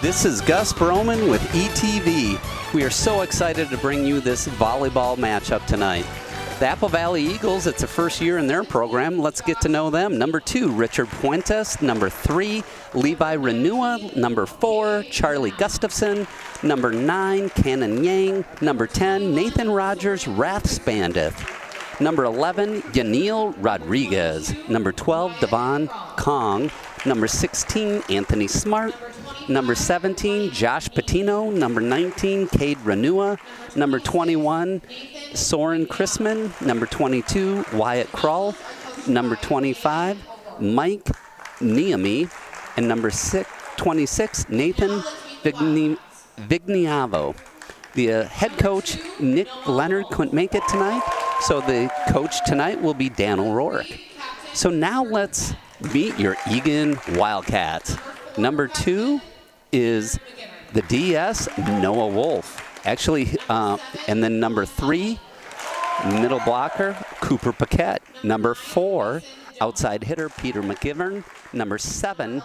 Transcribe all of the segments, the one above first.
This is Gus Broman with ETV. We are so excited to bring you this volleyball matchup tonight. The Apple Valley Eagles, it's the first year in their program. Let's get to know them. Number 2, Richard Puentes. Number 3, Levi Renua. Number 4, Charlie Gustafson. Number 9, Cannon Yang. Number 10, Nathan Rogers Rathspandith. Number 11, Yanil Rodriguez. Number 12, Devon Kong. Number 16, Anthony Smart. Number 17, Josh Patino. Number 19, Cade Renua. Number 21, Soren Chrisman. Number 22, Wyatt Krull. Number 25, Mike Niami. And number 26, Nathan Vigniavo. The head coach, Nick Leonard, couldn't make it tonight, so the coach tonight will be Dan O'Rourke. So now let's meet your Eagan Wildcats. Number 2 is the DS, Noah Wolf. Actually, and then number 3, middle blocker, Cooper Paquette. Number 4, outside hitter, Peter McGivern. Number 7,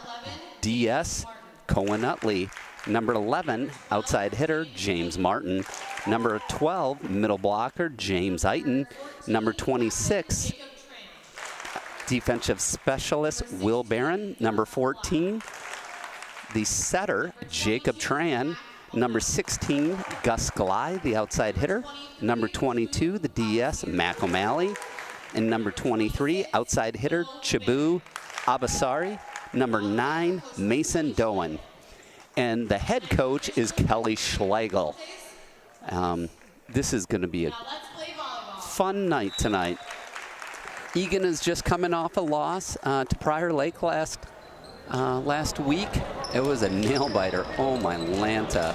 DS, Cohen Utley. Number 11, outside hitter, James Martin. Number 12, middle blocker, James Eiton. Number 26, defensive specialist, Will Barron. Number 14, the setter, Jacob Tran. Number 16, Gus Glide, the outside hitter. Number 22, the DS, Mac O'Malley. And number 23, outside hitter, Chibu Abasari. Number 9, Mason Doan. And the head coach is Kelly Schlegel. This is going to be a fun night tonight. Eagan is just coming off a loss to Prior Lake last week. It was a nail biter. Oh my Lanta.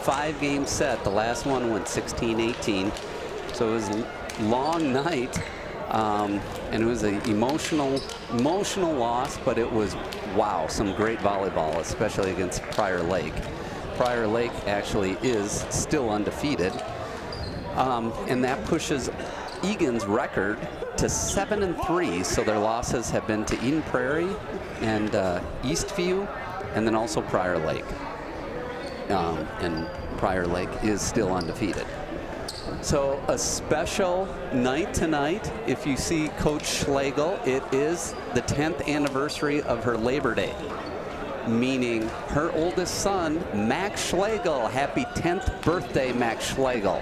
5-game set. The last one went 16-18. So it was a long night. And it was an emotional loss, but it was, wow, some great volleyball, especially against Prior Lake. Prior Lake actually is still undefeated. And that pushes Eagan's record to 7-3, so their losses have been to Eden Prairie and Eastview, and then also Prior Lake. And Prior Lake is still undefeated. So a special night tonight. If you see Coach Schlegel, it is the 10th anniversary of her Labor Day, meaning her oldest son, Max Schlegel. Happy 10th birthday, Max Schlegel.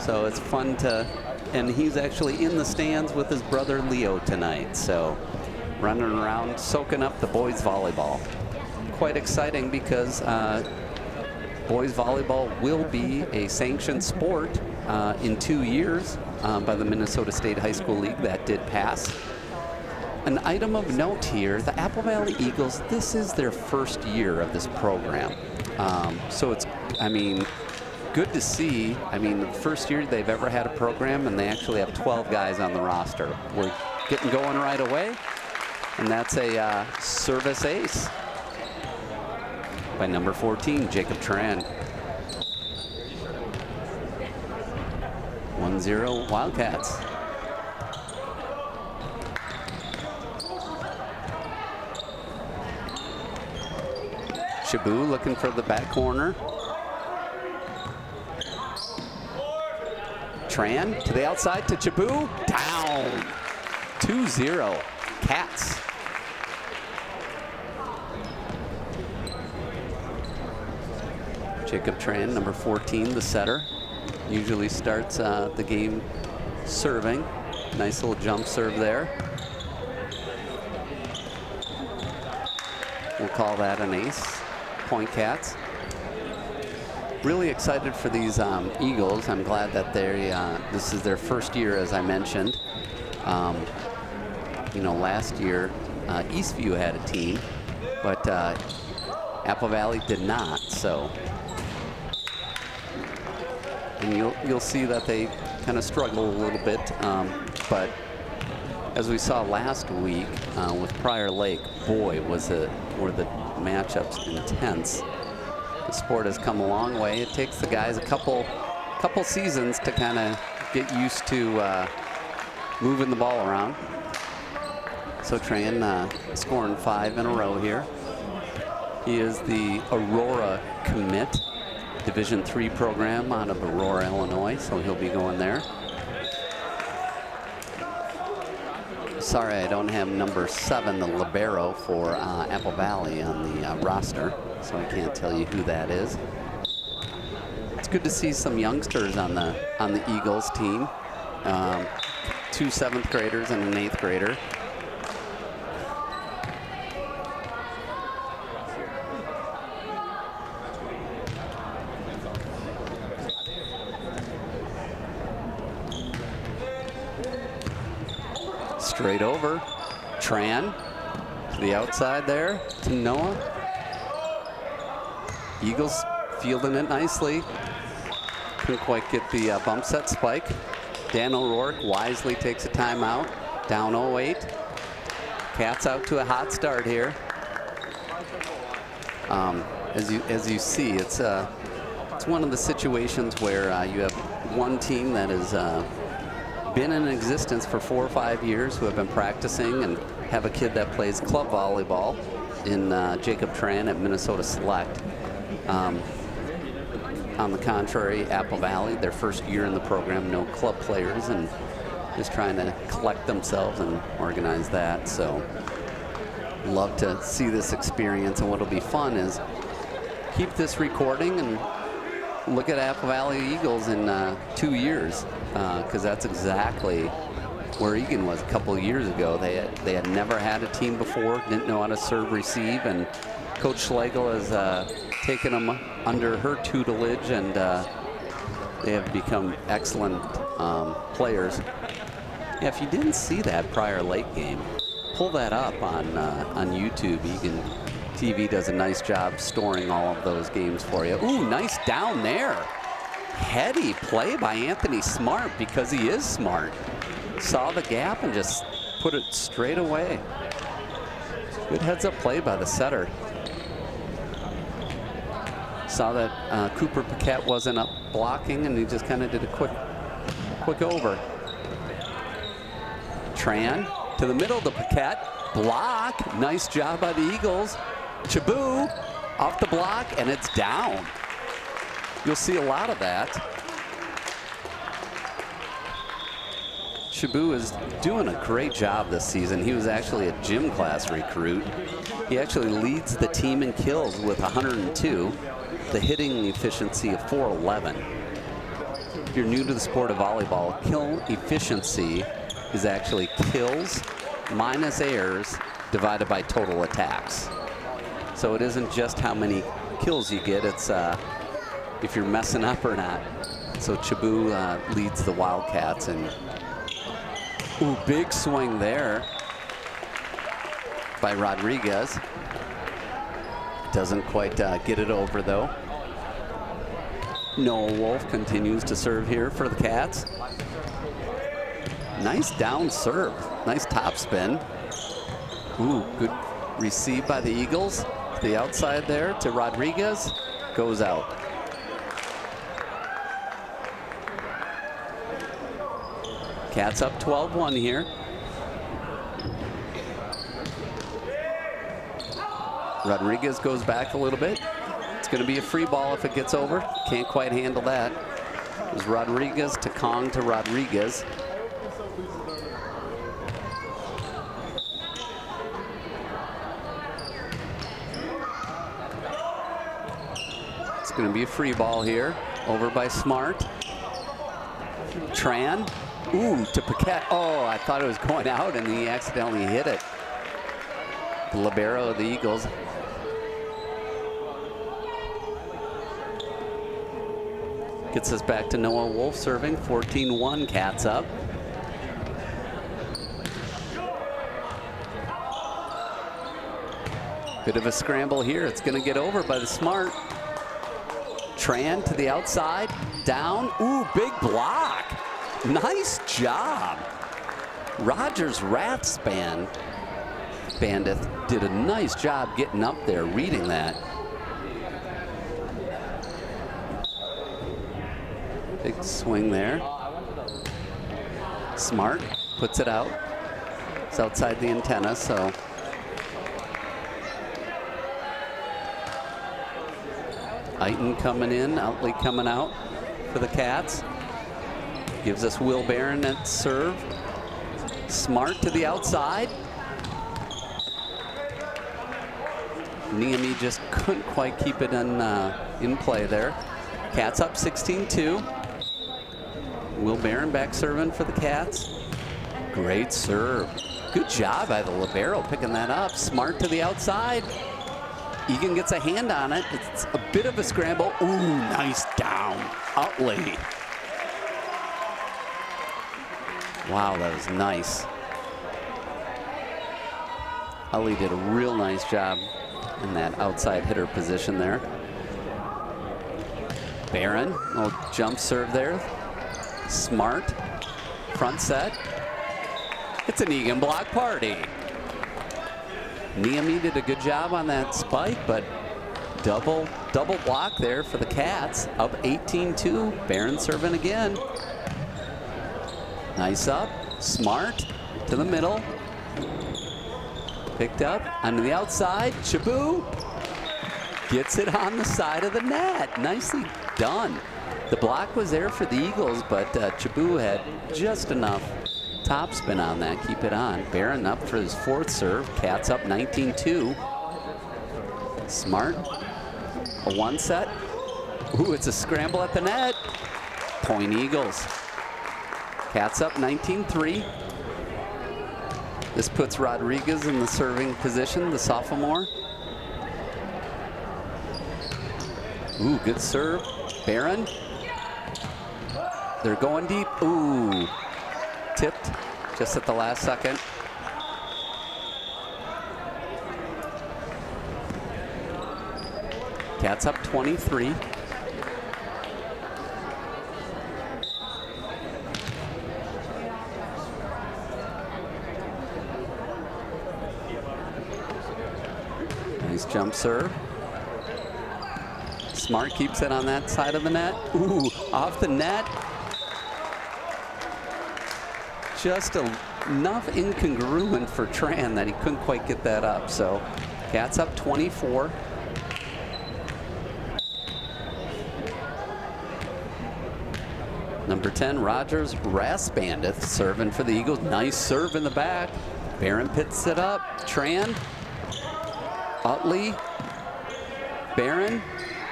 So it's fun to, and he's actually in the stands with his brother Leo tonight. So running around, soaking up the boys volleyball. Quite exciting because boys volleyball will be a sanctioned sport in 2 years by the Minnesota State High School League. That did pass. An item of note here, the Apple Valley Eagles, this is their first year of this program. So it's, I mean, good to see. I mean, the first year they've ever had a program, and they actually have 12 guys on the roster. We're getting going right away, and that's a service ace by number 14, Jacob Tran. 1-0 Wildcats. Shabu looking for the back corner. Tran to the outside to Chabu. Down. 2-0 Cats. Jacob Tran, number 14, the setter. Usually starts the game serving. Nice little jump serve there. We'll call that an ace. Point Cats. Really excited for these Eagles. I'm glad that this is their first year, as I mentioned. You know, last year Eastview had a team, but Apple Valley did not. So, and you'll see that they kind of struggle a little bit. But as we saw last week with Prior Lake, boy, were the matchups intense. The sport has come a long way. It takes the guys a couple seasons to kind of get used to moving the ball around. So Tran scoring 5 in a row here. He is the Aurora commit, Division III program out of Aurora, Illinois, so he'll be going there. Sorry, I don't have number 7, the libero for Apple Valley on the roster, so I can't tell you who that is. It's good to see some youngsters on the Eagles team. 2 7th graders and an 8th grader. Straight over. Tran to the outside there to Noah. Eagles fielding it nicely. Couldn't quite get the bump set spike. Dan O'Rourke wisely takes a timeout. Down 0-8. Cats out to a hot start here. As you see, it's one of the situations where you have one team that has been in existence for 4 or 5 years, who have been practicing, and have a kid that plays club volleyball in Jacob Tran at Minnesota Select. On the contrary, Apple Valley, their first year in the program, no club players, and just trying to collect themselves and organize that. So love to see this experience, and what'll be fun is keep this recording and look at Apple Valley Eagles in 2 years, because that's exactly where Eagan was a couple of years ago. They had never had a team before, didn't know how to serve, receive, and Coach Schlegel has taken them under her tutelage, and they have become excellent players. Yeah, if you didn't see that prior late game, pull that up on YouTube. Eagan TV does a nice job storing all of those games for you. Ooh, nice down there. Heady play by Anthony Smart, because he is smart. Saw the gap and just put it straight away. Good heads-up play by the setter. Saw that Cooper Paquette wasn't up blocking, and he just kind of did a quick over. Tran to the middle to Paquette. Block. Nice job by the Eagles. Chabot off the block, and it's down. You'll see a lot of that. Chabot is doing a great job this season. He was actually a gym class recruit. He actually leads the team in kills with 102. The hitting efficiency of 411. If you're new to the sport of volleyball, kill efficiency is actually kills minus errors divided by total attacks. So it isn't just how many kills you get, it's if you're messing up or not. So Chabot leads the Wildcats, and ooh, big swing there by Rodriguez. Doesn't quite get it over, though. Noah Wolf continues to serve here for the Cats. Nice down serve. Nice top spin. Ooh, good receive by the Eagles. To the outside there to Rodriguez. Goes out. Cats up 12-1 here. Rodriguez goes back a little bit. It's going to be a free ball if it gets over. Can't quite handle that. It was Rodriguez to Kong to Rodriguez. It's going to be a free ball here. Over by Smart. Tran. Ooh, to Paquette. Oh, I thought it was going out, and he accidentally hit it. The libero of the Eagles. Gets us back to Noah Wolf serving. 14-1, Cats up. Bit of a scramble here. It's going to get over by the Smart. Tran to the outside. Down. Ooh, big block. Nice job. Rogers Rathspan Bandit did a nice job getting up there, reading that. Big swing there. Smart puts it out. It's outside the antenna, so Eagan coming in, Utley coming out for the Cats. Gives us Will Barron at serve. Smart to the outside. Niemi just couldn't quite keep it in play there. Cats up 16-2. Will Barron back serving for the Cats. Great serve. Good job by the libero picking that up. Smart to the outside. Eagan gets a hand on it. It's a bit of a scramble. Ooh, nice down. Utley. Wow, that was nice. Utley did a real nice job in that outside hitter position there. Barron, little jump serve there. Smart, front set. It's an Eagan block party. Niemi did a good job on that spike, but double block there for the Cats. Up 18-2, Barron serving again. Nice up, Smart to the middle. Picked up onto the outside, Chabot gets it on the side of the net. Nicely done. The block was there for the Eagles, but Chabot had just enough topspin on that, keep it on. Barron up for his fourth serve. Cats up 19-2. Smart, a one set. Ooh, it's a scramble at the net. Point Eagles. Cats up 19-3. This puts Rodriguez in the serving position, the sophomore. Ooh, good serve. Barron. They're going deep. Ooh. Tipped just at the last second. Cats up 23. Nice jump serve. Smart keeps it on that side of the net. Ooh, off the net. Just enough incongruent for Tran that he couldn't quite get that up. So Cats up 24. Number 10, Rogers Raspandeth serving for the Eagles. Nice serve in the back. Barron picks it up. Tran. Utley. Barron.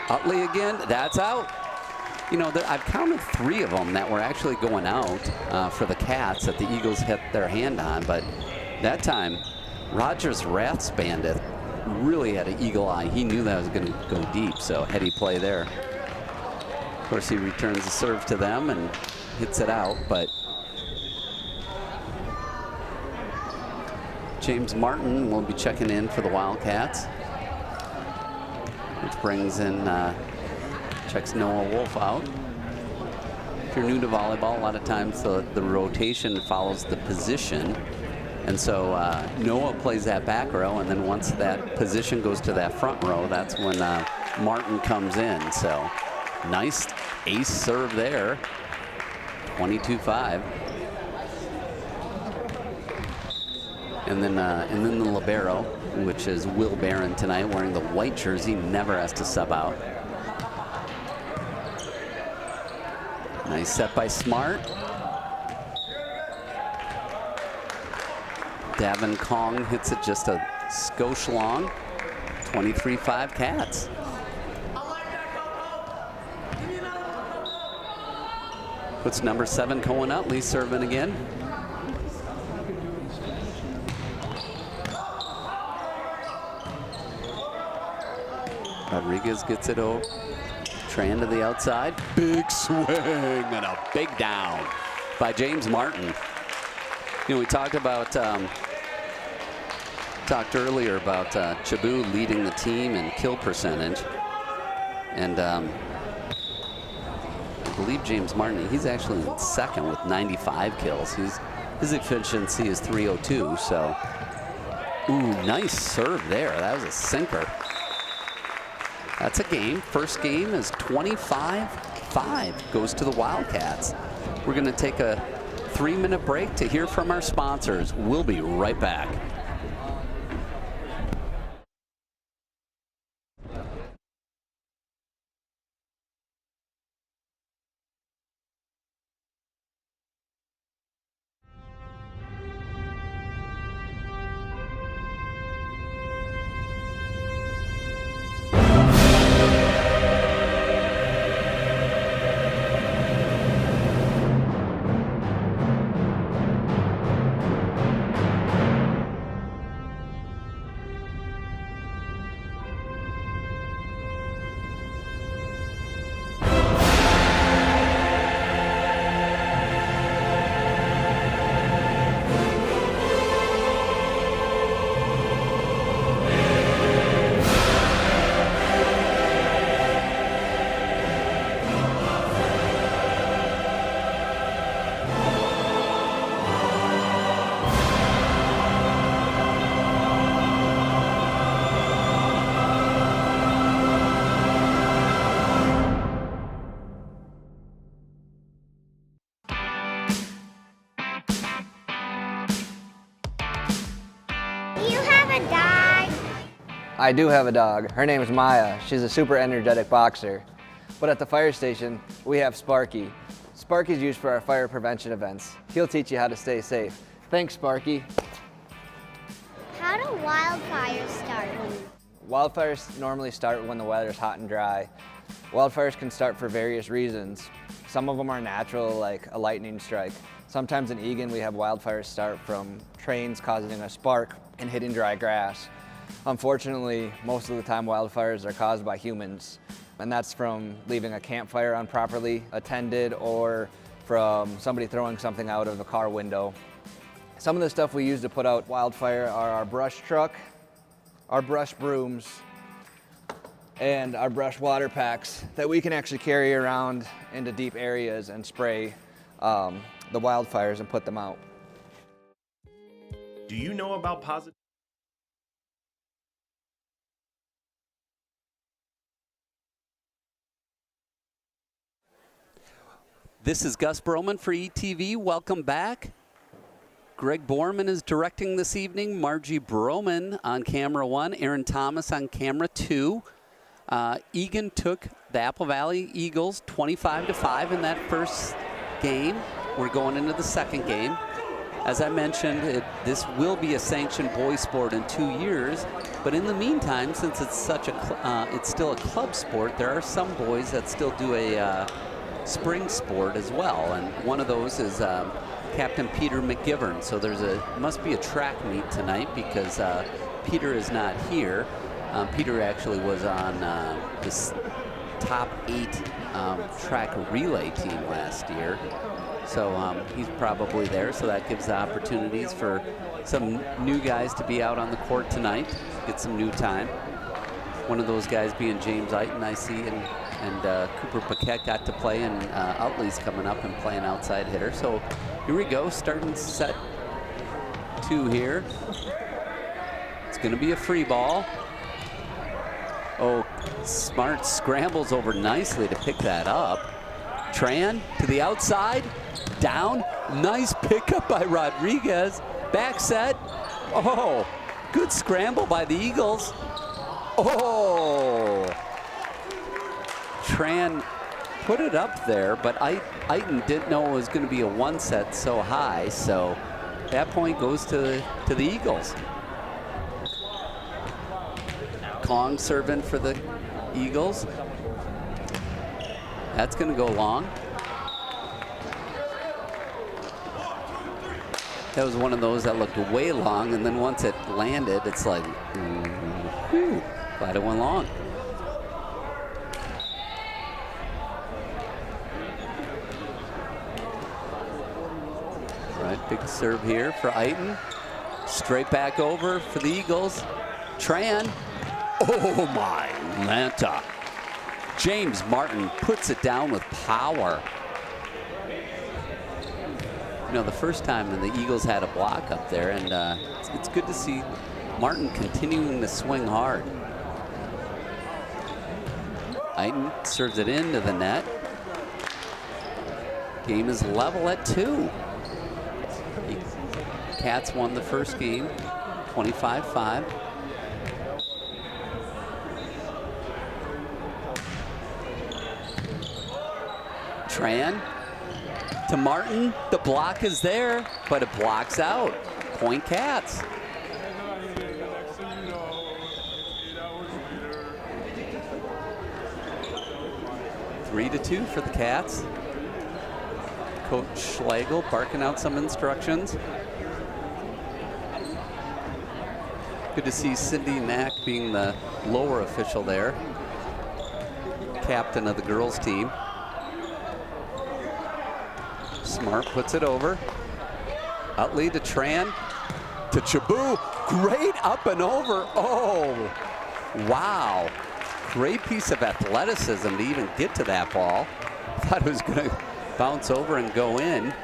Utley again. That's out. You know, I've counted 3 of them that were actually going out for the Cats that the Eagles hit their hand on, but that time, Rogers Rathspandeth really had an eagle eye. He knew that was going to go deep, so heady play there. Of course, he returns the serve to them and hits it out, but James Martin will be checking in for the Wildcats, which brings in checks Noah Wolf out. If you're new to volleyball, a lot of times the rotation follows the position. And so Noah plays that back row, and then once that position goes to that front row, that's when Martin comes in. So nice ace serve there, 22-5. And then the libero, which is Will Barron tonight, wearing the white jersey, never has to sub out. Nice set by Smart. Davin Kong hits it just a skosh long. 23-5 Cats. Puts number 7 Cohen Utley serving again. Rodriguez gets it over. Tran to the outside. Big swing and a big down by James Martin. You know, we talked earlier about Chabot leading the team in kill percentage. And I believe James Martin, he's actually in second with 95 kills. His efficiency is 302, so. Ooh, nice serve there. That was a sinker. That's a game. First game is 25-5, goes to the Wildcats. We're going to take a 3-minute break to hear from our sponsors. We'll be right back. I do have a dog. Her name is Maya. She's a super energetic boxer. But at the fire station, we have Sparky. Sparky's used for our fire prevention events. He'll teach you how to stay safe. Thanks, Sparky. How do wildfires start? Wildfires normally start when the weather's hot and dry. Wildfires can start for various reasons. Some of them are natural, like a lightning strike. Sometimes in Eagan, we have wildfires start from trains causing a spark and hitting dry grass. Unfortunately, most of the time wildfires are caused by humans, and that's from leaving a campfire improperly attended or from somebody throwing something out of a car window. Some of the stuff we use to put out wildfire are our brush truck, our brush brooms, and our brush water packs that we can actually carry around into deep areas and spray the wildfires and put them out. Do you know about positive? This is Gus Broman for ETV. Welcome back. Greg Borman is directing this evening. Margie Broman on camera 1. Aaron Thomas on camera 2. Eagan took the Apple Valley Eagles 25-5 in that first game. We're going into the second game. As I mentioned, this will be a sanctioned boys sport in 2 years. But in the meantime, since it's such a, it's still a club sport, there are some boys that still do a spring sport as well, and one of those is Captain Peter McGivern. So must be a track meet tonight because Peter is not here. Peter actually was on this top 8 track relay team last year, so he's probably there. So that gives the opportunities for some new guys to be out on the court tonight, get some new time. One of those guys being James Eiton, I see, and Cooper Paquette got to play, and Utley's coming up and playing outside hitter. So here we go, starting set 2 here. It's going to be a free ball. Oh, Smart scrambles over nicely to pick that up. Tran to the outside, down. Nice pickup by Rodriguez. Back set. Oh, good scramble by the Eagles. Oh! Tran put it up there, but Eiton didn't know it was going to be a 1 set so high, so that point goes to the Eagles. Kong serving for the Eagles. That's going to go long. That was one of those that looked way long, and then once it landed, it's like, whew, glad it went long. Right, big serve here for Eiton. Straight back over for the Eagles. Tran. Oh my Lanta. James Martin puts it down with power. You know, the first time the Eagles had a block up there, and it's good to see Martin continuing to swing hard. Eiton serves it into the net. Game is level at 2. Cats won the first game, 25-5. Tran to Martin. The block is there, but it blocks out. Point Cats. Three to 2 for the Cats. Coach Schlegel barking out some instructions. Good to see Cindy Knack being the lower official there. Captain of the girls team. Smart puts it over. Utley to Tran. To Chabot. Great up and over. Oh, wow. Great piece of athleticism to even get to that ball. Thought it was going to bounce over and go in.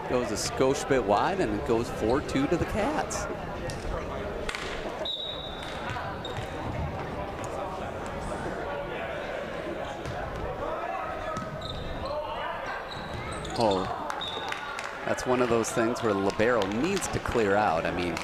Goes a skosh bit wide, and it goes 4-2 to the Cats. Oh, that's one of those things where the libero needs to clear out. I mean,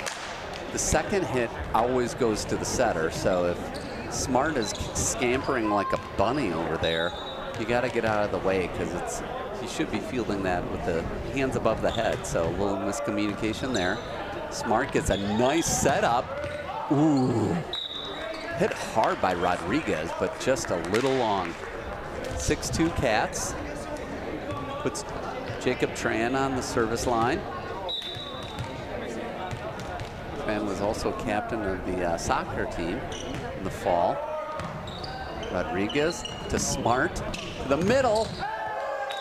the second hit always goes to the setter. So if Smart is scampering like a bunny over there, you got to get out of the way because he should be fielding that with the hands above the head. So a little miscommunication there. Smart gets a nice setup. Ooh. Hit hard by Rodriguez, but just a little long. 6-2 Cats. Puts Jacob Tran on the service line. Tran was also captain of the soccer team in the fall. Rodriguez to Smart, to the middle.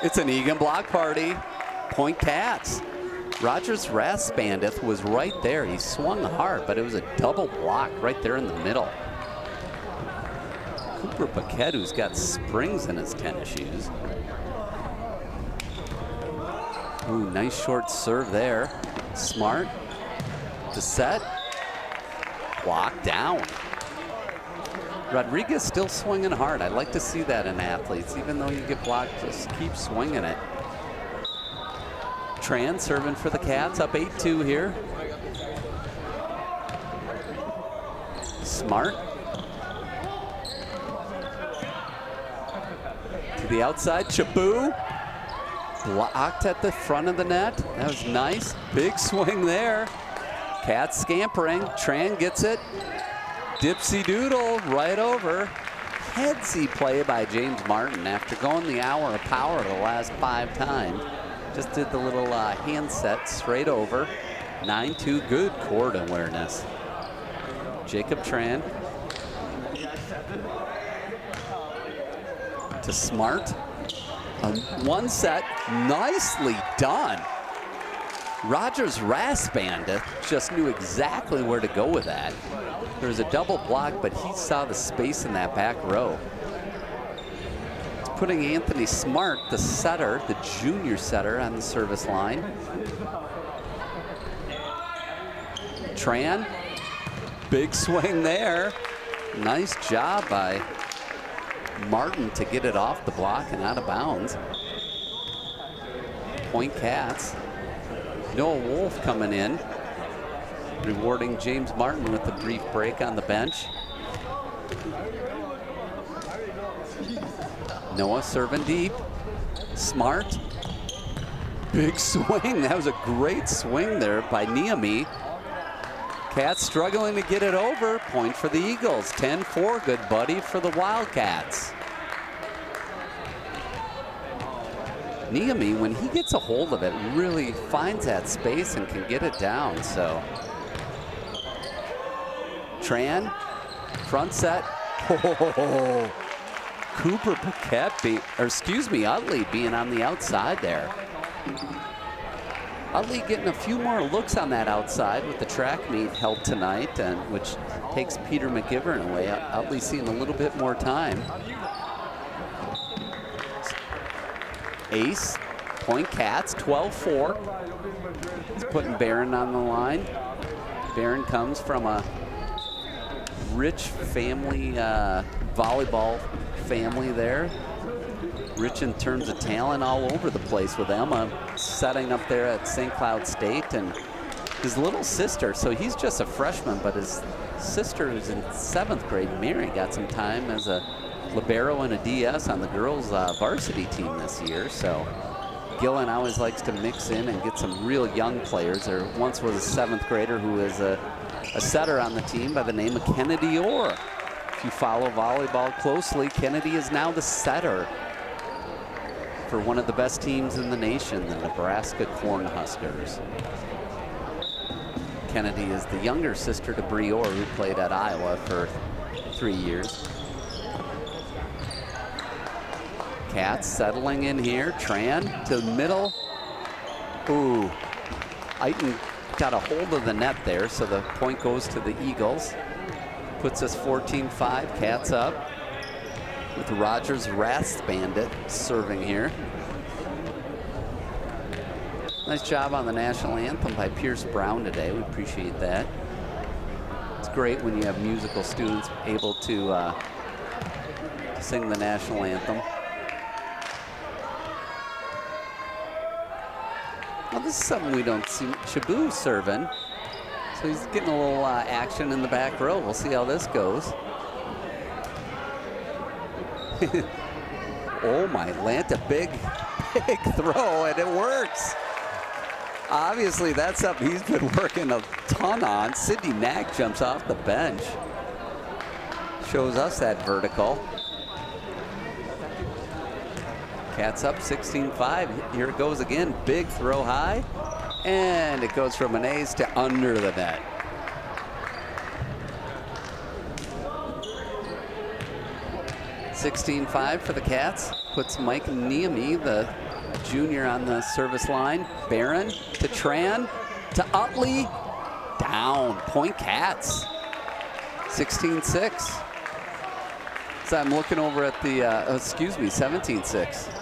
It's an Eagan block party. Point Cats. Rogers Raspandith was right there. He swung hard, but it was a double block right there in the middle. Cooper Paquette, who's got springs in his tennis shoes. Ooh, nice short serve there. Smart to set. Block down. Rodriguez still swinging hard. I like to see that in athletes. Even though you get blocked, just keep swinging it. Tran serving for the Cats, up 8-2 here. Smart. To the outside, Chabot. Blocked at the front of the net. That was nice. Big swing there. Cats scampering. Tran gets it. Dipsy doodle right over. Headsy play by James Martin after going the hour of power the last 5 times. Just did the little hand set straight over. 9-2, good court awareness. Jacob Tran. To Smart. One set, nicely done. Rogers Raspandith just knew exactly where to go with that. There was a double block, but he saw the space in that back row. It's putting Anthony Smart, the setter, the junior setter, on the service line. Tran, big swing there. Nice job by Martin to get it off the block and out of bounds. Point Cats. Noah Wolf coming in, rewarding James Martin with a brief break on the bench. Noah serving deep. Smart. Big swing. That was a great swing there by Niemi. Cats struggling to get it over. Point for the Eagles. 10-4, good buddy for the Wildcats. Niemi, when he gets a hold of it, really finds that space and can get it down. So Tran, front set. Oh, Cooper Paquette, Utley being on the outside there. Utley getting a few more looks on that outside with the track meet held tonight, and which takes Peter McGivern away. Utley seeing a little bit more time. Ace, Point Cats, 12-4. He's putting Barron on the line. Barron comes from a rich family, volleyball family there. Rich in terms of talent all over the place, with Emma setting up there at St. Cloud State, and his little sister, so he's just a freshman, but his sister who's in 7th grade, Mary, got some time as a libero and a DS on the girls varsity team this year. So Gillen always likes to mix in and get some real young players. There once was a 7th grader who is a setter on the team by the name of Kennedy Orr. If you follow volleyball closely, Kennedy is now the setter for one of the best teams in the nation, the Nebraska Cornhuskers. Kennedy is the younger sister to Bree Orr, who played at Iowa for 3 years. Cats settling in here. Tran to the middle. Ooh, Eichen got a hold of the net there, so the point goes to the Eagles. Puts us 14-5, Cats up. With Rogers Raspandith serving here. Nice job on the national anthem by Pierce Brown today. We appreciate that. It's great when you have musical students able to sing the national anthem. Well, this is something we don't see. Chabot serving. So he's getting a little action in the back row. We'll see how this goes. Oh my, land a big throw, and it works. Obviously, that's something he's been working a ton on. Sidney Knack jumps off the bench. Shows us that vertical. Cats up 16-5. Here it goes again. Big throw high. And it goes from an ace to under the net. $16-5 for the Cats. Puts Mike Niemi, the junior, on the service line. Barron to Tran to Utley. Down. Point Cats. 16-6. So I'm looking over at the, 17-6.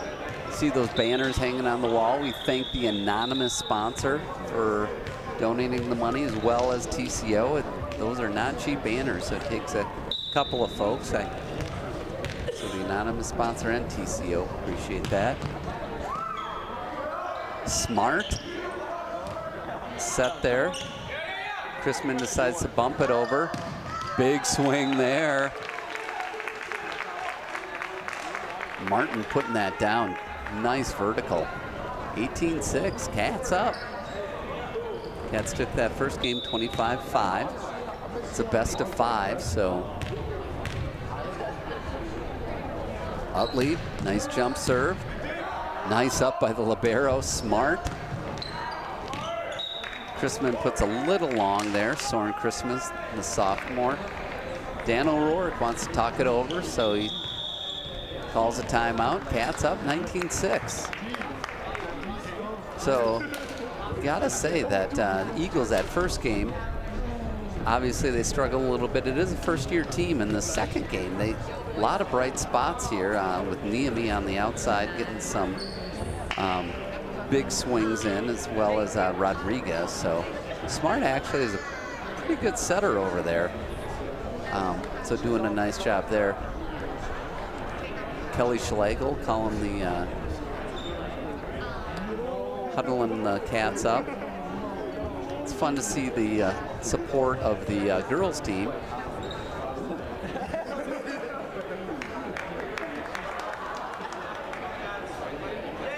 See those banners hanging on the wall. We thank the anonymous sponsor for donating the money, as well as TCO. Those are not cheap banners, so it takes a couple of folks. So the anonymous sponsor and TCO, appreciate that. Smart. Set there. Chrisman decides to bump it over. Big swing there. Martin putting that down. Nice vertical. 18-6, Cats up. Cats took that first game 25-5. It's a best of 5, so. Utley, nice jump serve. Nice up by the libero, Smart. Chrisman puts a little long there. Soren Christmas, the sophomore. Dan O'Rourke wants to talk it over, so he calls a timeout. Cats up 19-6. So, gotta say that the Eagles, that first game, obviously they struggle a little bit. It is a first-year team. In the second game, a lot of bright spots here with Niemi on the outside getting some big swings in, as well as Rodriguez. So Smart actually is a pretty good setter over there. So doing a nice job there. Kelly Schlegel calling the huddling the Cats up. It's fun to see the support of the girls team.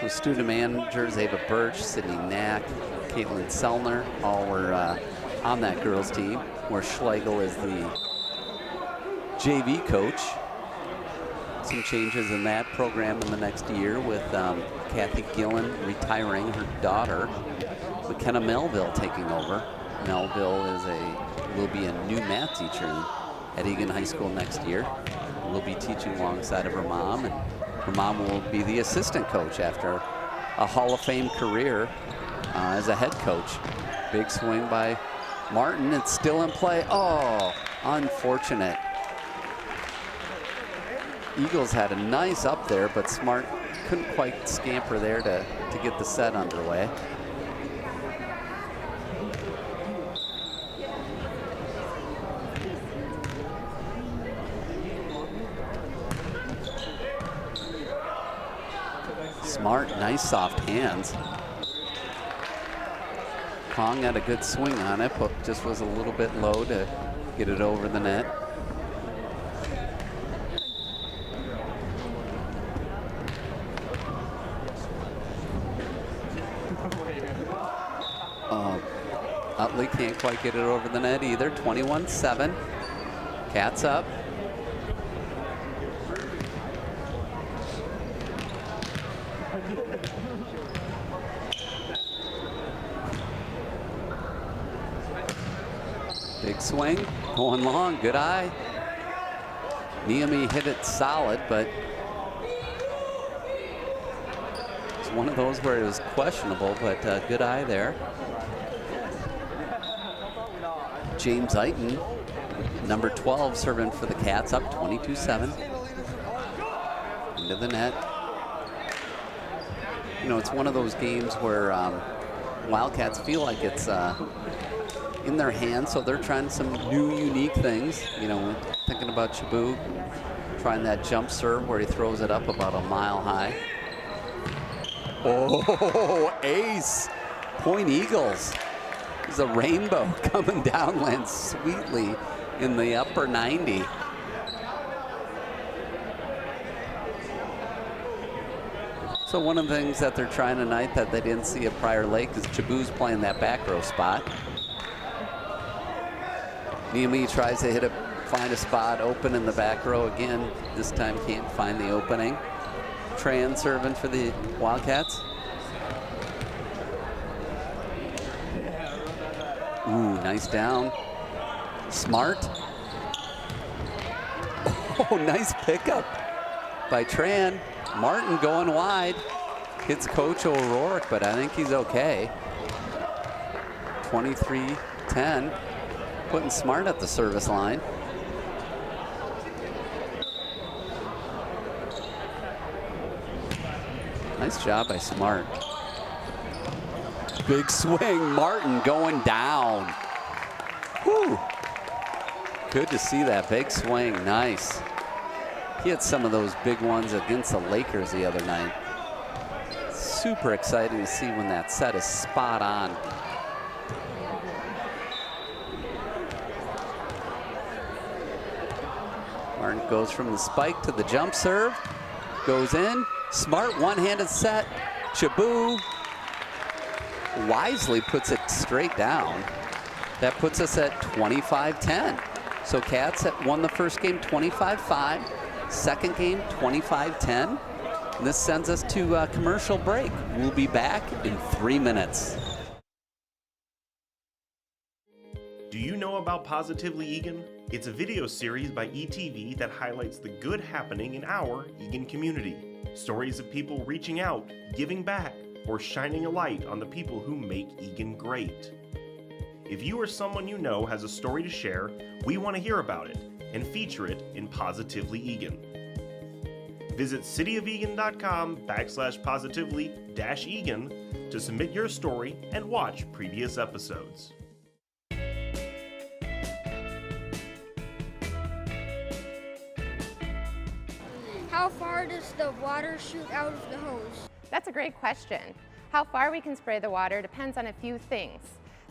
The student managers, Ava Birch, Sydney Knack, Caitlin Sellner, all were on that girls team, where Schlegel is the JV coach. Some changes in that program in the next year with Kathy Gillen retiring, her daughter, McKenna Melville taking over. Melville will be a new math teacher at Eagan High School next year. Will be teaching alongside of her mom, and her mom will be the assistant coach after a Hall of Fame career as a head coach. Big swing by Martin. It's still in play. Oh, unfortunate. Eagles had a nice up there, but Smart couldn't quite scamper there to get the set underway. Smart, nice soft hands. Kong had a good swing on it, but just was a little bit low to get it over the net. Utley can't quite get it over the net either. 21-7. Cats up. Big swing, going long, good eye. Niemi hit it solid, but it's one of those where it was questionable, but good eye there. James Eiton, number 12, serving for the Cats, up 22-7. Into the net. You know, it's one of those games where Wildcats feel like it's in their hands, so they're trying some new, unique things. You know, thinking about Chabuk, trying that jump serve where he throws it up about a mile high. Oh, ace. Point Eagles. There's a rainbow coming down, lands sweetly in the upper 90. So one of the things that they're trying tonight that they didn't see at Prior Lake is Chabu's playing that back row spot. Niemi tries to find a spot open in the back row again. This time can't find the opening. Tran serving for the Wildcats. Ooh, nice down. Smart. Oh, nice pickup by Tran. Martin going wide. Hits Coach O'Rourke, but I think he's okay. 23-10. Putting Smart at the service line. Nice job by Smart. Big swing, Martin going down. Whew. Good to see that big swing, nice. He had some of those big ones against the Lakers the other night. Super exciting to see when that set is spot on. Martin goes from the spike to the jump serve, goes in. Smart one-handed set. Chabu wisely puts it straight down. That puts us at 25-10. So Cats won the first game 25-5. Second game 25-10. And this sends us to a commercial break. We'll be back in 3 minutes. Do you know about Positively Eagan? It's a video series by ETV that highlights the good happening in our Eagan community. Stories of people reaching out, giving back, or shining a light on the people who make Eagan great. If you or someone you know has a story to share, we want to hear about it and feature it in Positively Eagan. Visit cityofegan.com/positively-eagan to submit your story and watch previous episodes. How far does the water shoot out of the hose? That's a great question. How far we can spray the water depends on a few things.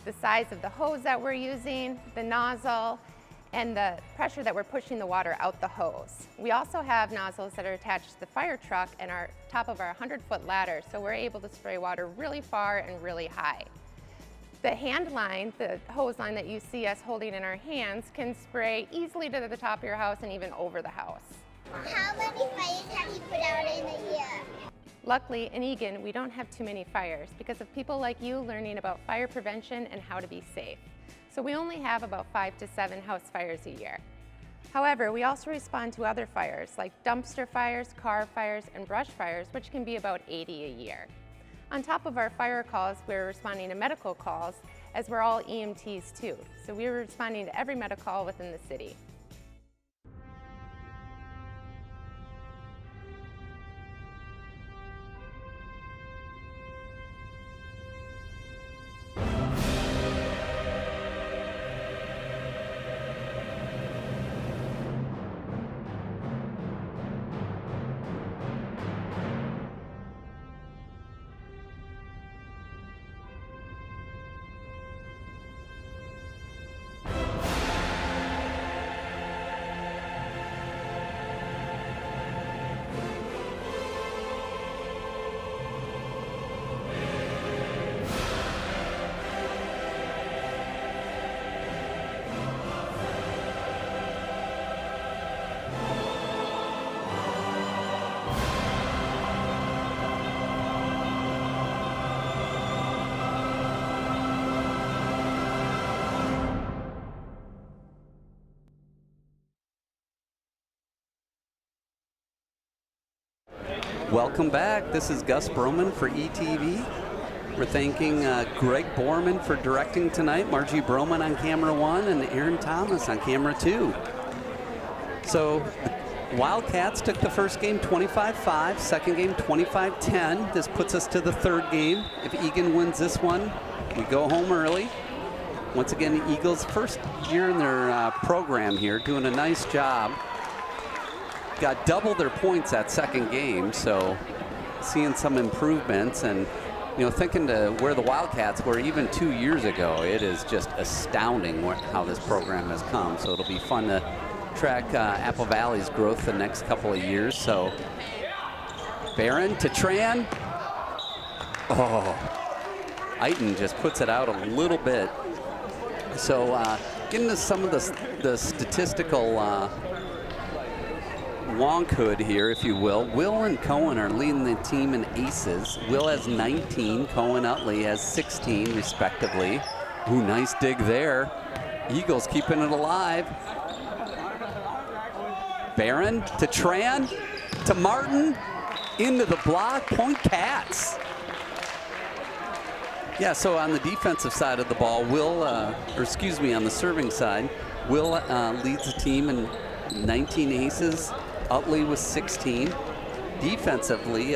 The size of the hose that we're using, the nozzle, and the pressure that we're pushing the water out the hose. We also have nozzles that are attached to the fire truck and our top of our 100-foot ladder, so we're able to spray water really far and really high. The hand line, the hose line that you see us holding in our hands, can spray easily to the top of your house and even over the house. How many fires have you put out in a year? Luckily, in Eagan, we don't have too many fires because of people like you learning about fire prevention and how to be safe. So we only have about 5 to 7 house fires a year. However, we also respond to other fires like dumpster fires, car fires, and brush fires, which can be about 80 a year. On top of our fire calls, we're responding to medical calls, as we're all EMTs too. So we're responding to every medical call within the city. Welcome back. This is Gus Broman for ETV. We're thanking Greg Borman for directing tonight, Margie Broman on camera 1, and Aaron Thomas on camera 2. So Wildcats took the first game 25-5, second game 25-10. This puts us to the third game. If Eagan wins this one, we go home early. Once again, the Eagles' first year in their program here, doing a nice job. Got double their points that second game, so seeing some improvements. And you know, thinking to where the Wildcats were even 2 years ago, it is just astounding how this program has come. So it'll be fun to track Apple Valley's growth the next couple of years. So Barron to Tran. Oh, Eagan just puts it out a little bit. So getting to some of the statistical wonkhood here, if you will. Will and Cohen are leading the team in aces. Will has 19, Cohen Utley has 16 respectively. Ooh, nice dig there. Eagles keeping it alive. Barron to Tran to Martin, into the block, point Cats. Yeah, so on the defensive side of the ball, Will, on the serving side, Will leads the team in 19 aces. Utley with 16. Defensively,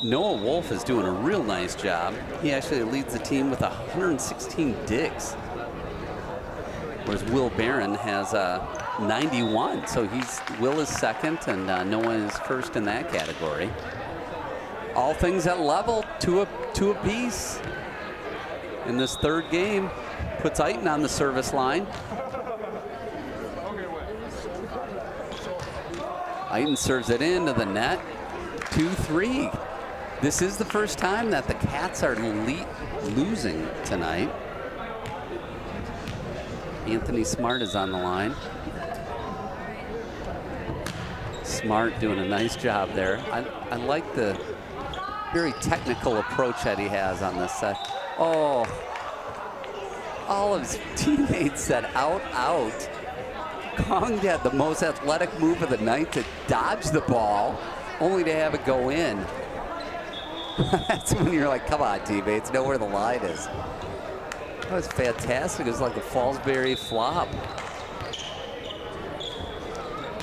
Noah Wolf is doing a real nice job. He actually leads the team with 116 digs, whereas Will Barron has 91. So Will is second, and Noah is first in that category. All things at level, two apiece. In this third game, puts Eagan on the service line. Eagan serves it into the net. 2-3. This is the first time that the Cats are losing tonight. Anthony Smart is on the line. Smart doing a nice job there. I like the very technical approach that he has on this set. Oh, all of his teammates said out. Kong had the most athletic move of the night to dodge the ball, only to have it go in. That's when you're like, come on, teammates, know where the line is. That was fantastic. It was like a Fallsbury flop.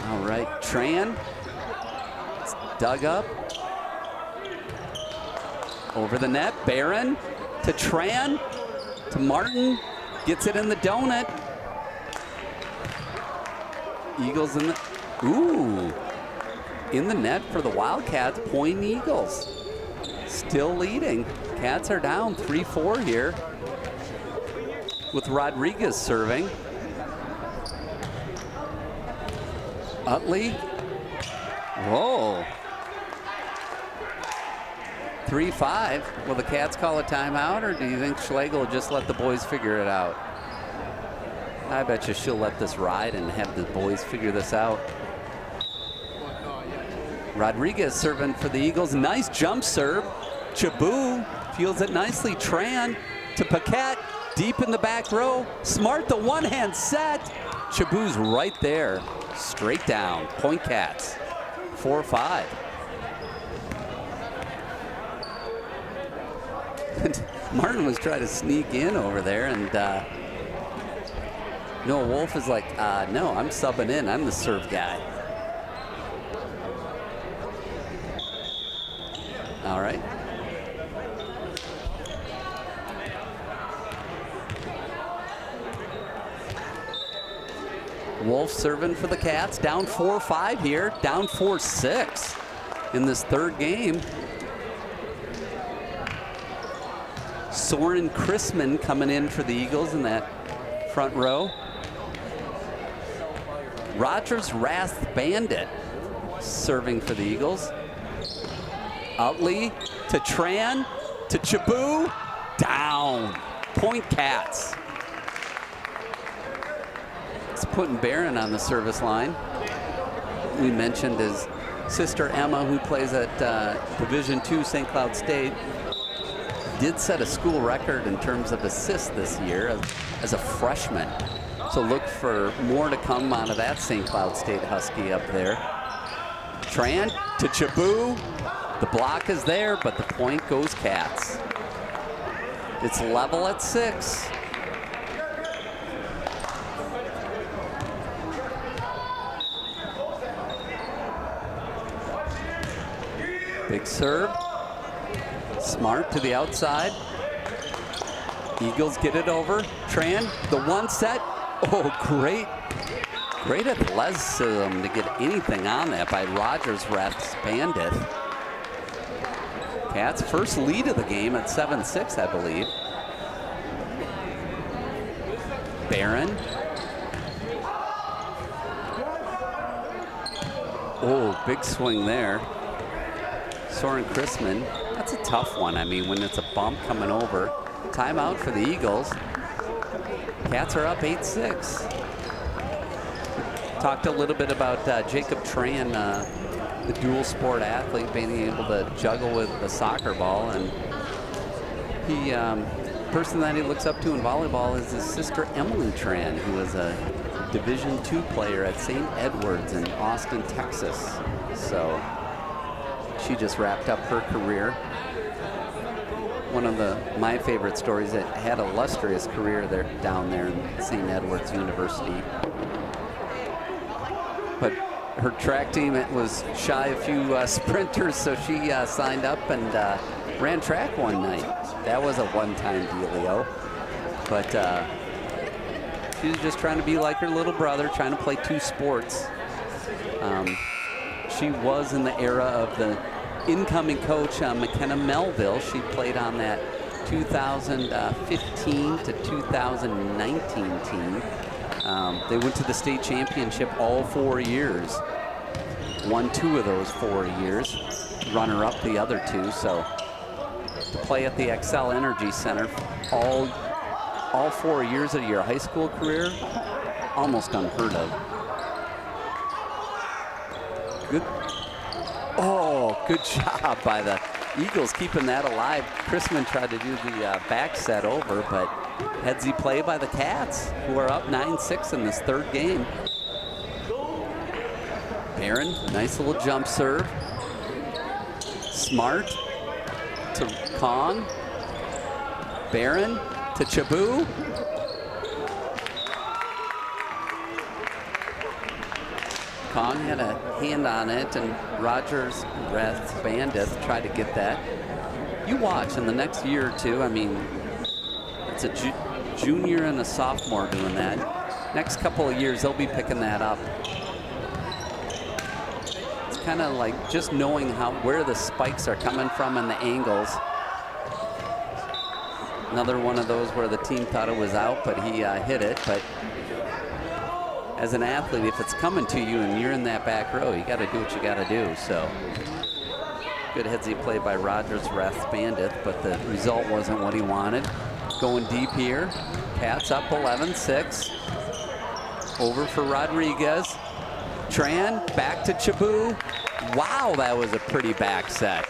All right, Tran. It's dug up. Over the net, Barron to Tran, to Martin. Gets it in the donut. Eagles in the net for the Wildcats, point Eagles. Still leading. Cats are down 3-4 here with Rodriguez serving. Utley. Whoa. 3-5. Will the Cats call a timeout, or do you think Schlegel will just let the boys figure it out? I bet you she'll let this ride and have the boys figure this out. Rodriguez serving for the Eagles. Nice jump serve. Chabot fields it nicely. Tran to Paquette. Deep in the back row. Smart, the one-hand set. Chabot's right there. Straight down. Point Cats. 4-5. Martin was trying to sneak in over there, and Noah Wolf is like, no, I'm subbing in. I'm the serve guy. All right. Wolf serving for the Cats. Down 4-5 here. Down 4-6 in this third game. Soren Chrisman coming in for the Eagles in that front row. Rogers Rath Bandit serving for the Eagles. Utley to Tran to Chabot. Down. Point Cats. It's putting Barron on the service line. We mentioned his sister Emma, who plays at Division II St. Cloud State, did set a school record in terms of assists this year as a freshman. So look for more to come out of that St. Cloud State Husky up there. Tran to Chabot. The block is there, but the point goes Cats. It's level at 6. Big serve. Smart to the outside. Eagles get it over. Tran, the one set. Oh, great athleticism to get anything on that by Rogers Rath Bandit. Cats first lead of the game at 7-6, I believe. Barron. Oh, big swing there. Soren Chrisman. That's a tough one. I mean, when it's a bump coming over. Timeout for the Eagles. Cats are up 8-6. Talked a little bit about Jacob Tran, the dual sport athlete, being able to juggle with the soccer ball. And he, person that he looks up to in volleyball is his sister Emily Tran, who is a Division II player at St. Edward's in Austin, Texas. So she just wrapped up her career. One of my favorite stories, that had an illustrious career there down there in St. Edward's University. But her track team was shy a few sprinters, so she signed up and ran track one night. That was a one-time dealio. But she was just trying to be like her little brother, trying to play two sports. She was in the era of the incoming coach, McKenna Melville. She played on that 2015 to 2019 team. They went to the state championship all 4 years. Won 2 of those 4 years. Runner up the other 2. So to play at the Xcel Energy Center all 4 years of your high school career, almost unheard of. Good. Oh, good job by the Eagles keeping that alive. Chrisman tried to do the back set over, but headsy play by the Cats, who are up 9-6 in this third game. Barron, nice little jump serve. Smart to Kong. Barron to Chabu. Kong had a hand on it, and Rogers Bandith tried to get that. You watch in the next year or two, I mean, it's a junior and a sophomore doing that. Next couple of years, they'll be picking that up. It's kind of like just knowing where the spikes are coming from and the angles. Another one of those where the team thought it was out, but he hit it. But as an athlete, if it's coming to you and you're in that back row, you got to do what you got to do. So good headsy play by Rogers Bandith, but the result wasn't what he wanted. Going deep here. Cats up 11-6. Over for Rodriguez. Tran back to Chabu. Wow, that was a pretty back set.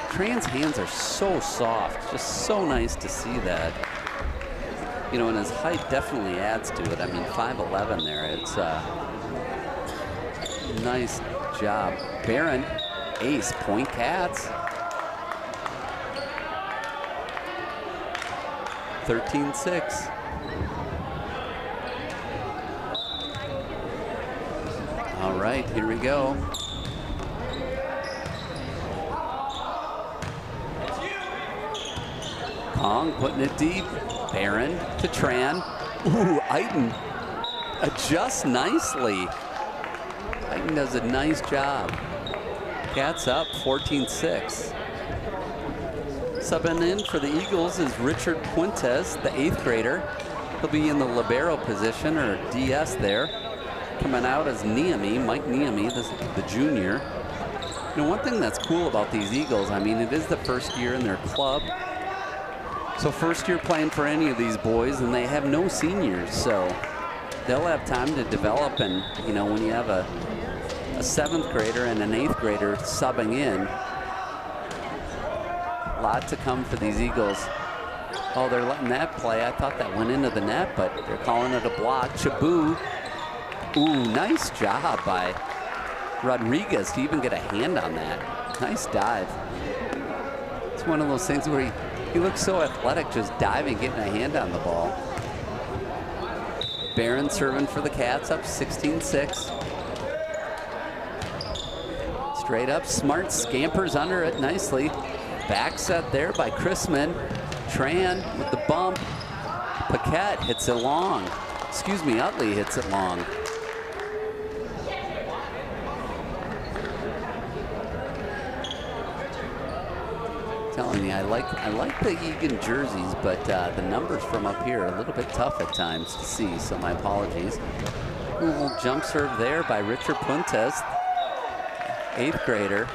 Tran's hands are so soft. Just so nice to see that. You know, and his height definitely adds to it. I mean, 5'11" there. It's nice job. Barron, ace, point Cats. 13-6. All right, here we go. Kong putting it deep. Barron to Tran. Ooh, Eagan adjusts nicely. Eagan does a nice job. Cats up 14-6. Subbing in for the Eagles is Richard Puentes, the 8th grader. He'll be in the libero position, or DS there. Coming out as Mike Niemi, the junior. You know, one thing that's cool about these Eagles, I mean, it is the first year in their club. So first year playing for any of these boys, and they have no seniors, so they'll have time to develop. And you know, when you have a 7th grader and an 8th grader subbing in, a lot to come for these Eagles. Oh, they're letting that play. I thought that went into the net, but they're calling it a block. Chabu. Ooh, nice job by Rodriguez to even get a hand on that. Nice dive. It's one of those things where he looks so athletic, just diving, getting a hand on the ball. Barron serving for the Cats, up 16-6. Straight up, Smart scampers under it nicely. Back set there by Chrisman. Tran with the bump. Paquette hits it long. Excuse me, Utley hits it long. Telling you, I like the Eagan jerseys, but the numbers from up here are a little bit tough at times to see, so my apologies. A little jump serve there by Richard Puntes, 8th grader.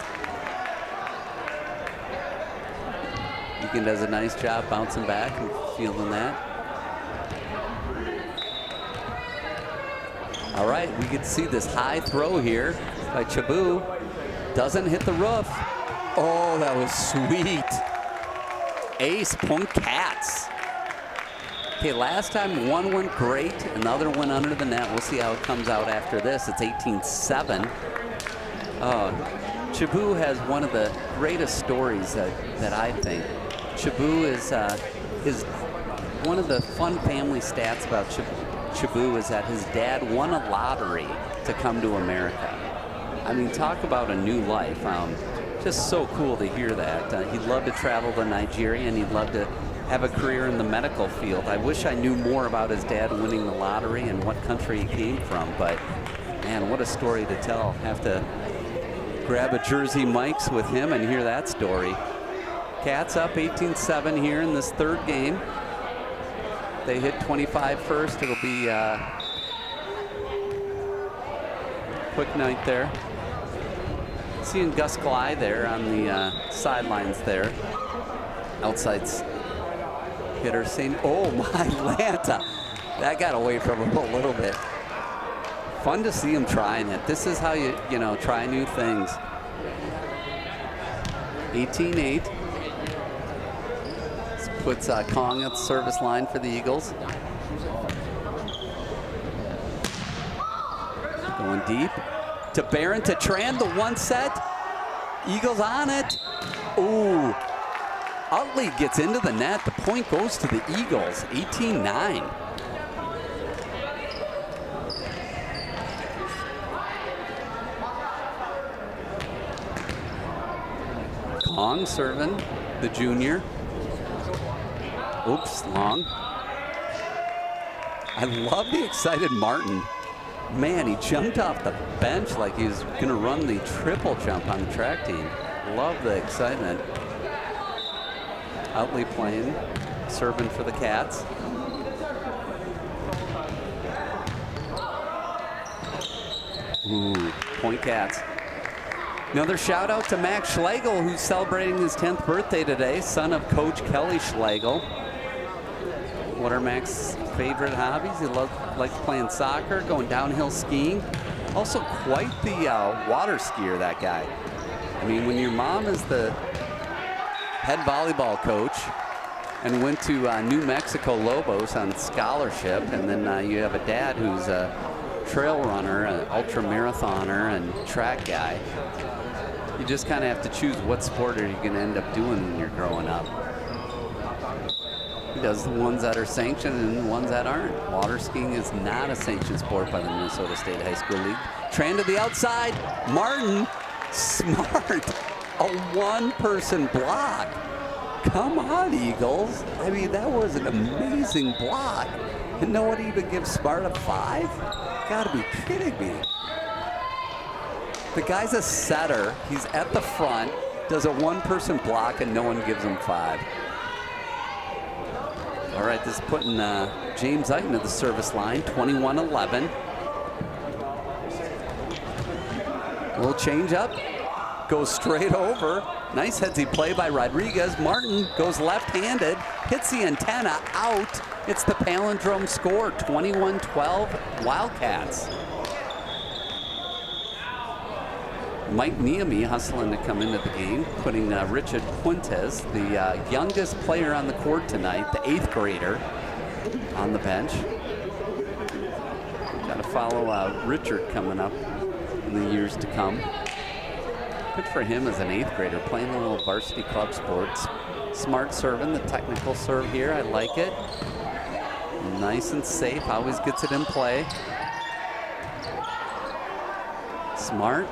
Eagan does a nice job bouncing back and fielding that. All right, we get to see this high throw here by Chabu. Doesn't hit the roof. Oh, that was sweet. Ace Wildcats. Okay, last time one went great and the other went under the net. We'll see how it comes out after this. It's 18-7. Chabu has one of the greatest stories that I think. Chabu is one of the fun family stats about Chabu is that his dad won a lottery to come to America. I mean, talk about a new life. Just so cool to hear that. He'd love to travel to Nigeria and he'd love to have a career in the medical field. I wish I knew more about his dad winning the lottery and what country he came from, but man, what a story to tell. Have to grab a jersey mics with him and hear that story. Cats up 18-7 here in this third game. They hit 25 first. It'll be quick night there. Seeing Gus Glide there on the sidelines there. Outside hitter saying, oh my Lanta. That got away from him a little bit. Fun to see him trying it. This is how you try new things. 18-8. This puts Kong at the service line for the Eagles. Going deep. To Barron, to Tran, the one set. Eagles on it. Ooh. Utley gets into the net. The point goes to the Eagles, 18-9. Kong serving, the junior. Oops, long. I love the excited Martin. Man, he jumped off the bench like he was going to run the triple jump on the track team. Love the excitement. Utley playing, serving for the Cats. Ooh, point Cats. Another shout out to Max Schlegel, who's celebrating his 10th birthday today, son of Coach Kelly Schlegel. What are Max's favorite hobbies? He likes playing soccer, going downhill skiing. Also quite the water skier, that guy. I mean, when your mom is the head volleyball coach and went to New Mexico Lobos on scholarship, and then you have a dad who's a trail runner, an ultra marathoner, and track guy, you just kind of have to choose what sport are you going to end up doing when you're growing up. He does the ones that are sanctioned and the ones that aren't. Water skiing is not a sanctioned sport by the Minnesota State High School League. Tran to the outside. Martin, smart. A one-person block. Come on, Eagles. I mean, that was an amazing block. And no one even gives Smart a 5? Gotta be kidding me. The guy's a setter. He's at the front, does a one-person block, and no one gives him 5. All right, this is putting James Eagan at the service line, 21-11. Little change up, goes straight over. Nice headsy play by Rodriguez. Martin goes left-handed, hits the antenna out. It's the palindrome score, 21-12 Wildcats. Mike Niemi hustling to come into the game, putting Richard Puentes, the youngest player on the court tonight, the 8th grader, on the bench. Got to follow Richard coming up in the years to come. Good for him as an 8th grader, playing a little varsity club sports. Smart serving, the technical serve here, I like it. Nice and safe, always gets it in play. Smart.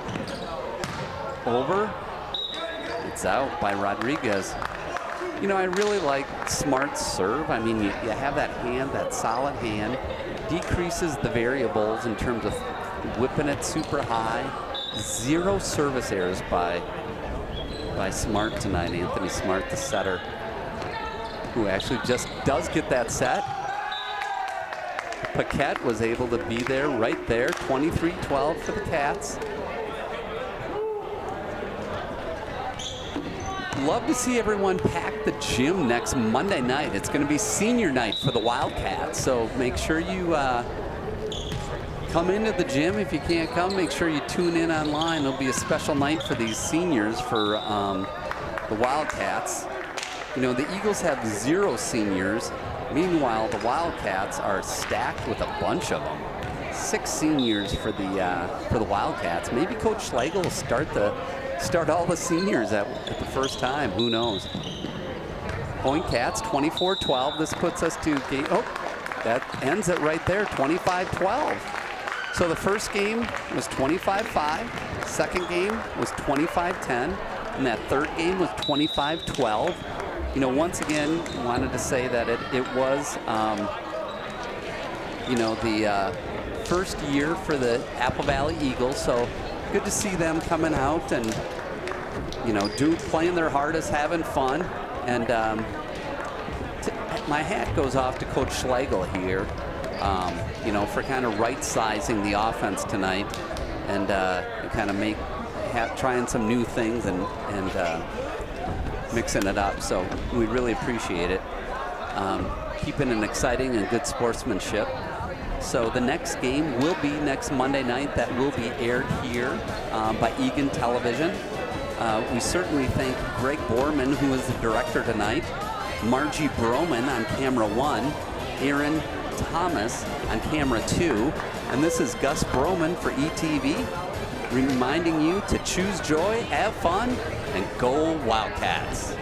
Over. It's out by Rodriguez. You know, I really like Smart's serve. I mean, you have that hand, that solid hand, decreases the variables in terms of whipping it super high. 0 service errors by by Smart tonight, Anthony Smart, the setter, who actually just does get that set. Paquette was able to be there, right there, 23-12 for the Cats. Love to see everyone pack the gym next Monday night. It's going to be senior night for the Wildcats, so make sure you come into the gym. If you can't come, make sure you tune in online. It'll be a special night for these seniors for the Wildcats. You know, the Eagles have 0 seniors. Meanwhile, the Wildcats are stacked with a bunch of them. 6 seniors for the Wildcats. Maybe Coach Schlegel will start all the seniors at the first time. Who knows? Point Cats 24-12. This puts us to game. Oh, that ends it right there. 25-12. So the first game was 25-5. Second game was 25-10, and that third game was 25-12. You know, once again, wanted to say that it was, you know, the first year for the Apple Valley Eagles. So good to see them coming out and, you know, playing their hardest, having fun. And my hat goes off to Coach Schlegel here, you know, for kind of right-sizing the offense tonight and kind of trying some new things and mixing it up. So we really appreciate it. Keeping it exciting and good sportsmanship. So the next game will be next Monday night. That will be aired here by Eagan Television. We certainly thank Greg Borman, who is the director tonight, Margie Broman on camera 1, Aaron Thomas on camera 2, and this is Gus Broman for ETV, reminding you to choose joy, have fun, and go Wildcats.